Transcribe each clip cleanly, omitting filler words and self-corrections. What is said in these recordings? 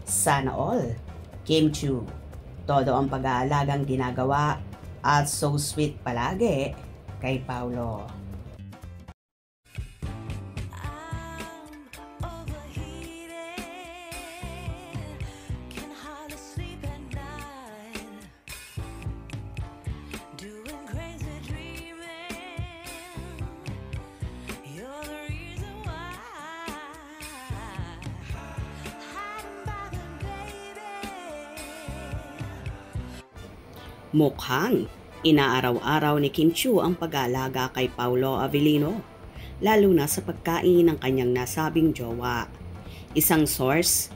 Sana all. Kim Chiu, todo ang pag-aalagang ginagawa at so sweet palagi kay Paolo. Mukhang inaaraw-araw ni Kim Chiu ang pag-aalaga kay Paolo Avellino, lalo na sa pagkain ng kanyang nasabing jowa. Isang source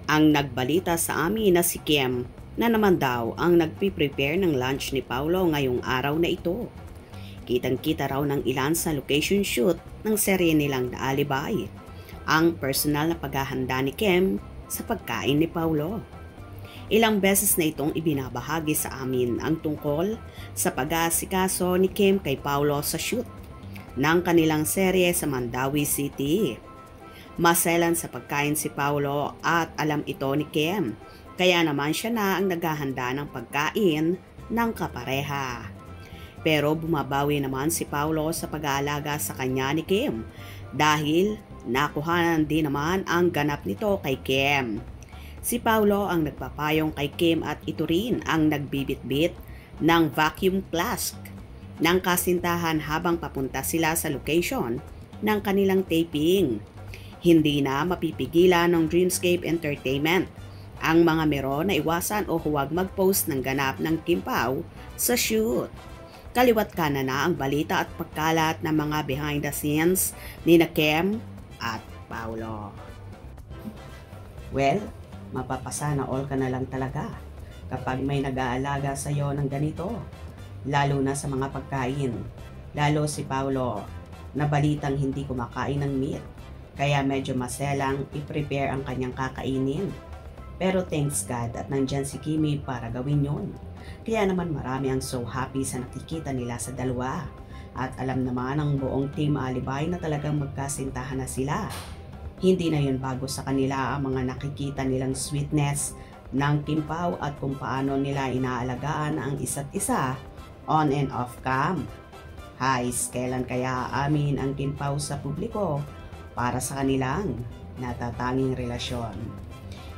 ang nagbalita sa amin na si Kim na naman daw ang nagpiprepare ng lunch ni Paolo ngayong araw na ito. Kitang-kita raw ng ilan sa location shoot ng serye nilang The Alibay ang personal na paghahanda ni Kim sa pagkain ni Paolo. Ilang beses na itong ibinabahagi sa amin ang tungkol sa pag-aasikaso ni Kim kay Paolo sa shoot ng kanilang serye sa Mandawi City. Maselan sa pagkain si Paolo at alam ito ni Kim, kaya naman siya na ang naghahanda ng pagkain ng kapareha. Pero bumabawi naman si Paolo sa pag-aalaga sa kanya ni Kim dahil nakuhanan din naman ang ganap nito kay Kim. Si Paolo ang nagpapayong kay Kim at ito rin ang nagbibitbit ng vacuum flask ng kasintahan habang papunta sila sa location ng kanilang taping. Hindi na mapipigilan ng Dreamscape Entertainment ang mga mero na iwasan o huwag mag-post ng ganap ng Kim Pao sa shoot. Kaliwat kanan na ang balita at pagkalat ng mga behind the scenes ni Kim at Paolo. Well, mapapasana all ka na lang talaga kapag may nag-aalaga sa iyo ng ganito, lalo na sa mga pagkain. Lalo si Paolo na balitang hindi kumakain ng meat, kaya medyo maselang i-prepare ang kanyang kakainin. Pero thanks God at nandyan si Kimi para gawin yon. Kaya naman marami ang so happy sa nakikita nila sa dalawa. At alam naman ng buong Team Alibay na talagang magkasintahan na sila. Hindi na yun bago sa kanila ang mga nakikita nilang sweetness ng Kim Pao at kung paano nila inaalagaan ang isa't isa on and off cam. Hais, kailan kaya aamin ang Kim Pao sa publiko para sa kanilang natatanging relasyon.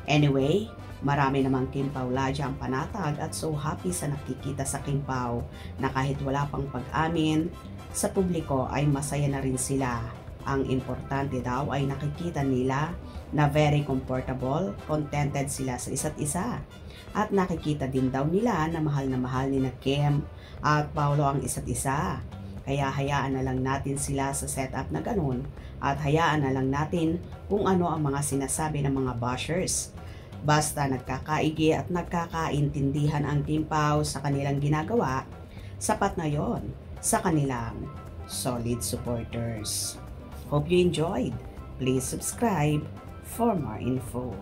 Anyway, marami namang Kim Pao Ladya ang panatag at so happy sa nakikita sa Kim Pao na kahit wala pang pag-amin sa publiko ay masaya na rin sila. Ang importante daw ay nakikita nila na very comfortable, contented sila sa isa't isa. At nakikita din daw nila na mahal ni Kim at Paolo ang isa't isa. Kaya hayaan na lang natin sila sa setup na ganun at hayaan na lang natin kung ano ang mga sinasabi ng mga bashers. Basta nagkakaigi at nagkakaintindihan ang Kim Pao sa kanilang ginagawa, sapat na yon sa kanilang solid supporters. Hope you enjoyed. Please subscribe for more info.